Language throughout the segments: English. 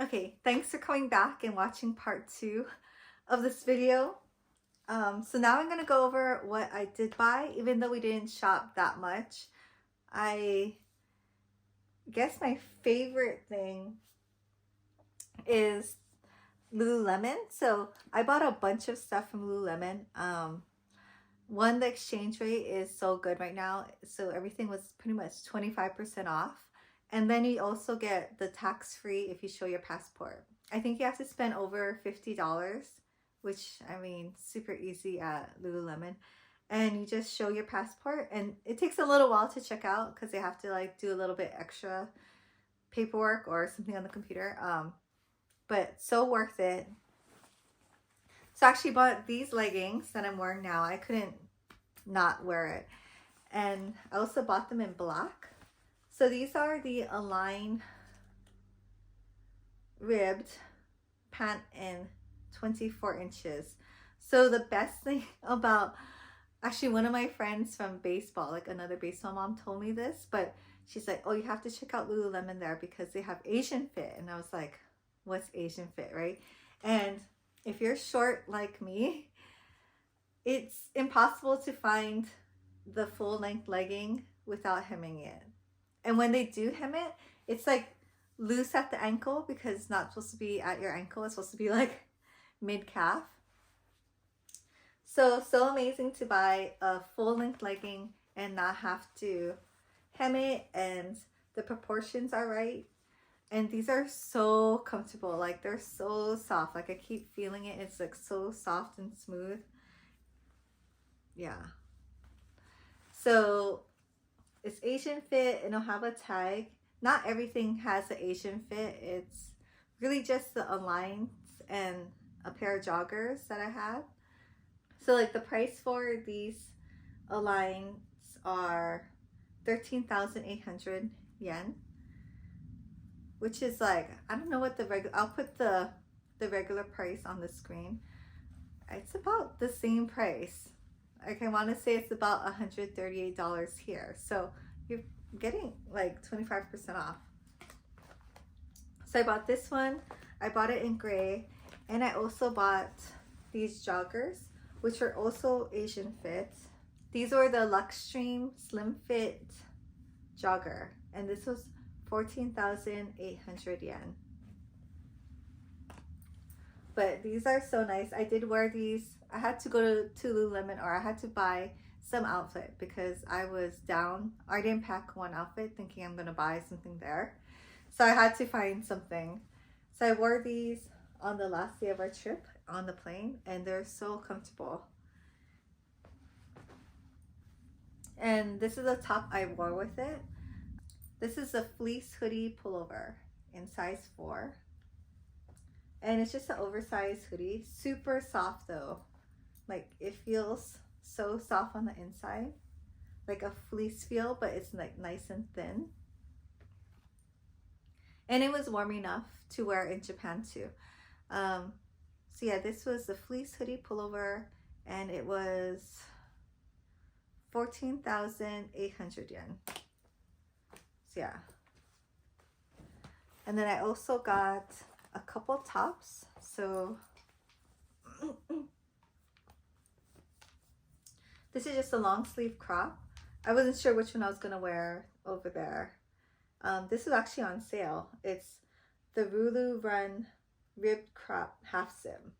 Okay, thanks for coming back and watching part 2 of this video. So now I'm going to go over what I did buy, even though we didn't shop that much. I guess my favorite thing is Lululemon. So I bought a bunch of stuff from Lululemon. One, the exchange rate is so good right now. So everything was pretty much 25% off. And then you also get the tax-free if you show your passport. I think you have to spend over $50, which, I mean, super easy at Lululemon. And you just show your passport, and it takes a little while to check out because they have to like do a little bit extra paperwork or something on the computer. But so worth it. So I actually bought these leggings that I'm wearing now. I couldn't not wear it. And I also bought them in black. So these are the Align ribbed pant in 24 inches. So the best thing about, actually one of my friends from baseball, like another baseball mom told me this, but she's like, oh, you have to check out Lululemon there because they have Asian fit. And I was like, what's Asian fit, right? And if you're short like me, it's impossible to find the full length legging without hemming it. And when they do hem it, it's like loose at the ankle because it's not supposed to be at your ankle. It's supposed to be like mid-calf. So amazing to buy a full-length legging and not have to hem it, and the proportions are right. And these are so comfortable. Like, they're so soft. Like, I keep feeling it. It's like so soft and smooth. Yeah. So it's Asian fit, and it'll have a tag. Not everything has an Asian fit. It's really just the Aligns and a pair of joggers that I have. So like the price for these Aligns are 13,800 yen, which is like, I don't know what the regular, I'll put the regular price on the screen. It's about the same price. Like, I want to say it's about $138 here. So you're getting like 25% off. So I bought this one. I bought it in gray. And I also bought these joggers, which are also Asian fit. These were the Luxtreme Slim Fit jogger. And this was 14,800 yen. But these are so nice. I did wear these. I had to go to Lululemon, or I had to buy some outfit because I was down. I didn't pack one outfit thinking I'm gonna buy something there. So I had to find something. So I wore these on the last day of our trip on the plane, and they're so comfortable. And this is the top I wore with it. This is a fleece hoodie pullover in size 4. And it's just an oversized hoodie. Super soft though. Like, it feels so soft on the inside. Like a fleece feel, but it's like nice and thin. And it was warm enough to wear in Japan too. So yeah, this was the fleece hoodie pullover, and it was 14,800 yen. So yeah. And then I also got a couple tops. So this is just a long sleeve crop. I wasn't sure which one I was gonna wear over there. This is actually on sale. It's the Rulu Run ribbed crop half sim,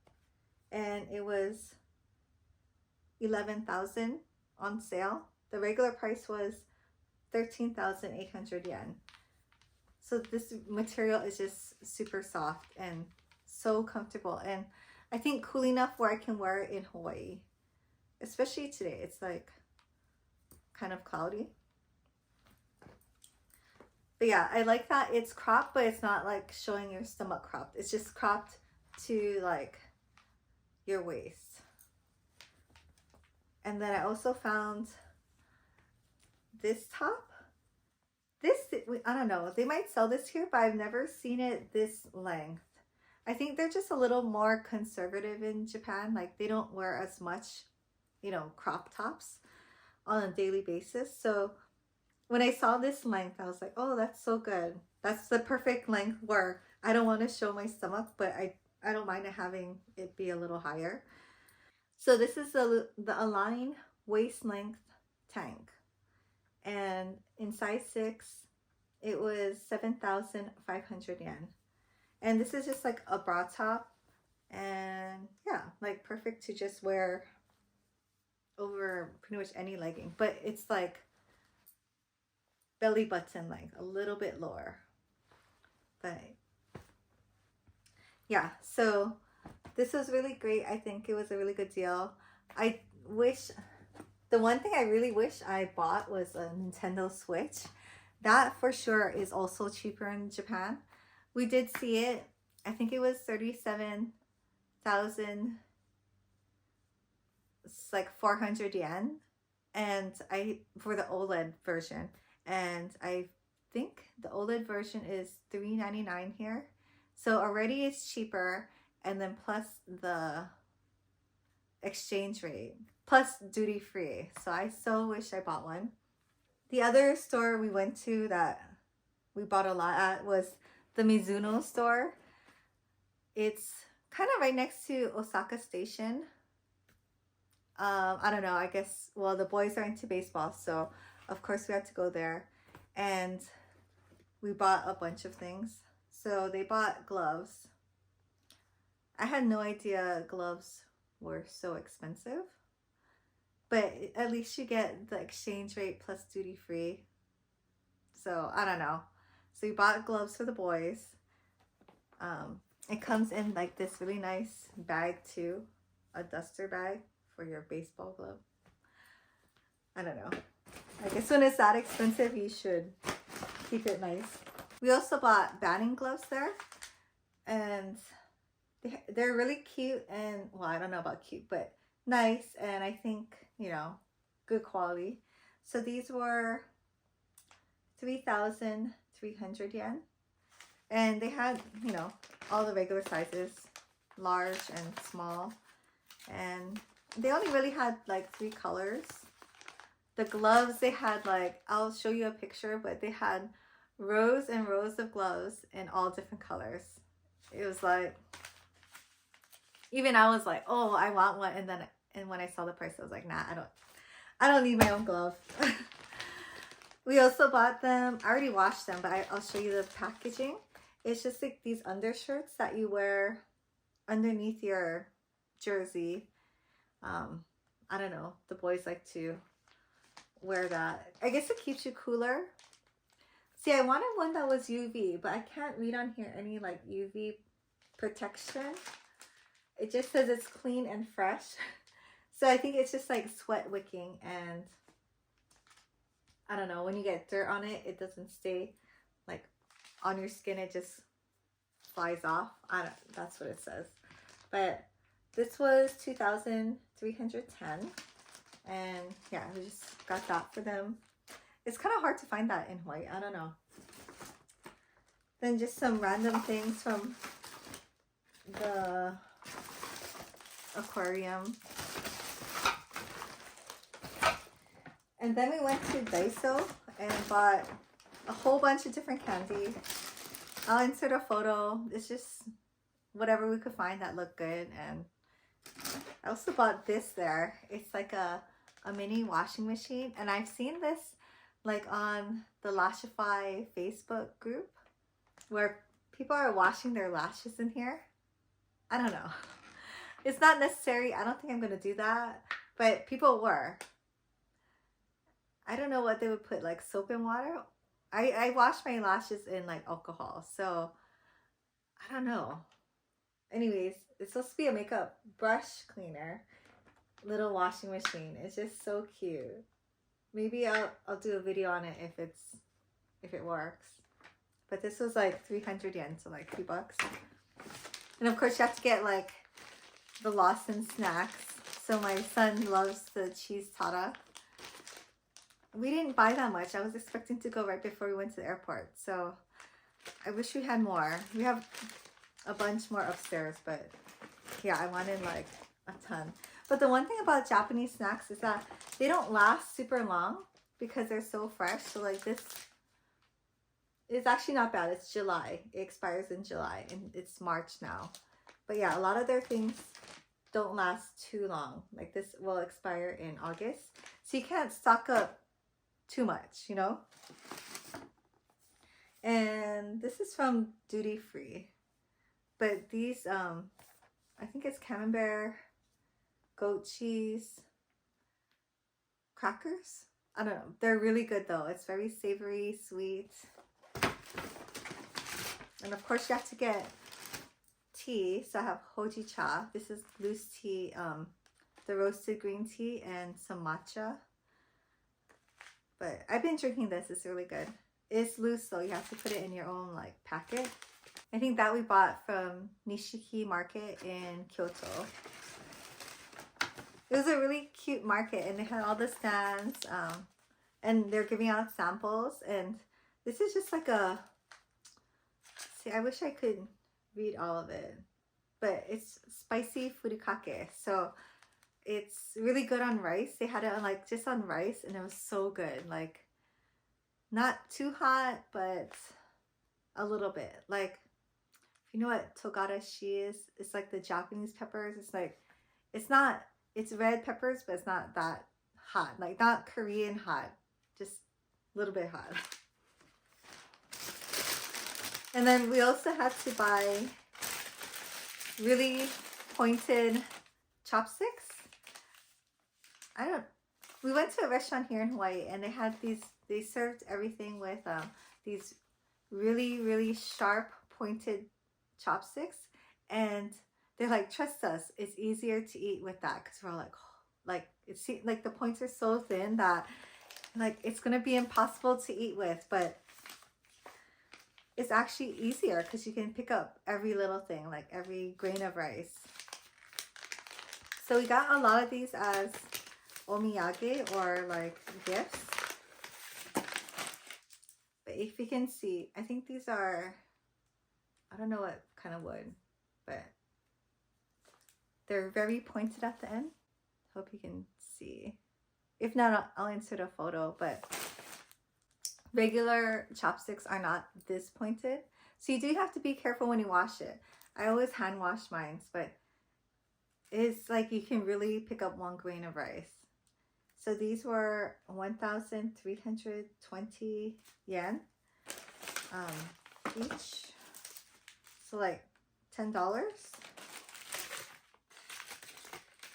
and it was 11,000 on sale. The regular price was 13,800 yen. So this material is just super soft and so comfortable, and I think cool enough where I can wear it in Hawaii, especially today. It's like kind of cloudy. But yeah, I like that it's cropped, but it's not like showing your stomach cropped. It's just cropped to like your waist. And then I also found this top. This, I don't know, they might sell this here, but I've never seen it this length. I think they're just a little more conservative in Japan. Like, they don't wear as much, you know, crop tops on a daily basis. So when I saw this length, I was like, oh, that's so good. That's the perfect length where I don't want to show my stomach, but I don't mind having it be a little higher. So this is the Align waist length tank, and in size 6 it was 7,500 yen. And this is just like a bra top, and yeah, like perfect to just wear over pretty much any legging, but it's like belly button length, a little bit lower. But yeah, so this was really great. I think it was a really good deal. I wish, the one thing I really wish I bought was a Nintendo Switch. That for sure is also cheaper in Japan. We did see it. I think it was 37,000, it's like 400 yen, and for the OLED version, and I think the OLED version is $399 here. So already it's cheaper, and then plus the exchange rate, plus duty free. So I so wish I bought one. The other store we went to that we bought a lot at was the Mizuno store. It's kind of right next to Osaka Station. I don't know, I guess, well, the boys are into baseball, so of course we had to go there. And we bought a bunch of things. So they bought gloves. I had no idea gloves were so expensive, but at least you get the exchange rate plus duty free. So I don't know. So we bought gloves for the boys. It comes in like this really nice bag too, a duster bag for your baseball glove. I don't know. I guess when it's that expensive, you should keep it nice. We also bought batting gloves there, and they're really cute, and well, I don't know about cute, but nice, and I think, you know, good quality. So these were 3,300 yen, and they had, you know, all the regular sizes, large and small, and they only really had like 3 colors. The gloves, they had like, I'll show you a picture, but they had rows and rows of gloves in all different colors. It was like, even I was like, oh, I want one, and then when I saw the price, I was like, nah, I don't need my own glove. We also bought them, I already washed them, but I'll show you the packaging. It's just like these undershirts that you wear underneath your jersey. I don't know, the boys like to wear that. I guess it keeps you cooler. See, I wanted one that was UV, but I can't read on here any like UV protection. It just says it's clean and fresh. So I think it's just like sweat wicking, and I don't know, when you get dirt on it, it doesn't stay like on your skin, it just flies off. That's what it says. But this was 2,310, and yeah, we just got that for them. It's kind of hard to find that in white, I don't know. Then just some random things from the aquarium. And then we went to Daiso and bought a whole bunch of different candy. I'll insert a photo. It's just whatever we could find that looked good. And I also bought this there. It's like a mini washing machine. And I've seen this like on the Lashify Facebook group where people are washing their lashes in here. I don't know. It's not necessary. I don't think I'm going to do that. But people were. I don't know what they would put, like soap and water. I wash my lashes in like alcohol, so I don't know. Anyways, it's supposed to be a makeup brush cleaner, little washing machine. It's just so cute. Maybe I'll do a video on it if it works. But this was like 300 yen, so like $3. And of course you have to get like the Lawson snacks. So my son loves the cheese tara. We didn't buy that much. I was expecting to go right before we went to the airport. So I wish we had more. We have a bunch more upstairs, but yeah, I wanted like a ton. But the one thing about Japanese snacks is that they don't last super long because they're so fresh. So like this It's actually not bad. It's July. It expires in July and it's March now. But yeah, a lot of their things don't last too long. Like this will expire in August. So you can't stock up too much, you know? And this is from Duty Free. But these, I think it's camembert, goat cheese, crackers. I don't know. They're really good though. It's very savory, sweet. And of course you have to get tea. So I have hoji cha. This is loose tea, the roasted green tea and some matcha. But I've been drinking this. It's really good. It's loose though. You have to put it in your own like packet. I think that we bought from Nishiki Market in Kyoto. It was a really cute market and they had all the stands and they're giving out samples, and this is just like a, see, I wish I could read all of it, but it's spicy furikake. So it's really good on rice. They had it on like just on rice and it was so good. Like not too hot, but a little bit. Like, if you know what togarashi is, it's like the Japanese peppers. It's like, it's not, it's red peppers, but it's not that hot. Like not Korean hot, just a little bit hot. And then we also had to buy really pointed chopsticks. We went to a restaurant here in Hawaii and they had these, they served everything with these really, really sharp pointed chopsticks. And they're like, trust us, it's easier to eat with that. Because we're all like, oh, like, it's like the points are so thin that like it's going to be impossible to eat with. But it's actually easier because you can pick up every little thing, like every grain of rice. So we got a lot of these as omiyage or like gifts. But if you can see, I think these are, I don't know what kind of wood, but they're very pointed at the end. Hope you can see. If not, I'll insert a photo, but regular chopsticks are not this pointed. So you do have to be careful when you wash it. I always hand wash mine, but it's like you can really pick up 1 grain of rice. So these were 1,320 yen each. So like $10.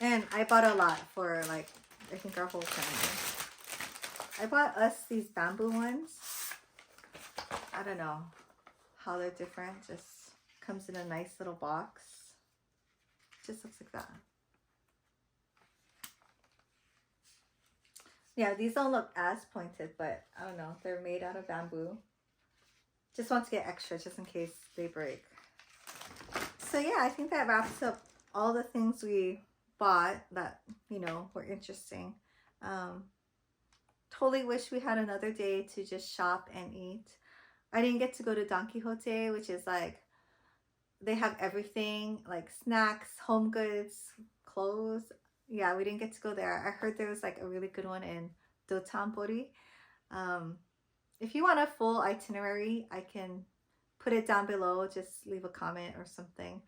And I bought a lot for like, I think our whole family. I bought us these bamboo ones. I don't know how they're different. Just comes in a nice little box. Just looks like that. Yeah, these don't look as pointed, but I don't know. They're made out of bamboo. Just want to get extra just in case they break. So yeah, I think that wraps up all the things we bought that, you know, were interesting. Totally wish we had another day to just shop and eat. I didn't get to go to Don Quixote, which is like, they have everything, like snacks, home goods, clothes. Yeah, we didn't get to go there. I heard there was like a really good one in Dotonbori. If you want a full itinerary, I can put it down below. Just leave a comment or something.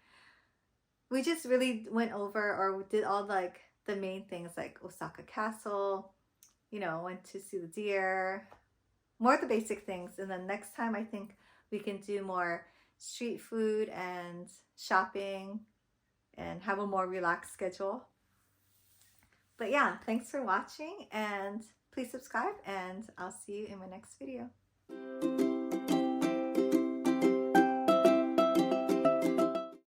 We just really went over or did all like the main things like Osaka Castle, you know, went to see the deer, more of the basic things. And then next time I think we can do more street food and shopping and have a more relaxed schedule. But yeah, thanks for watching and please subscribe and I'll see you in my next video.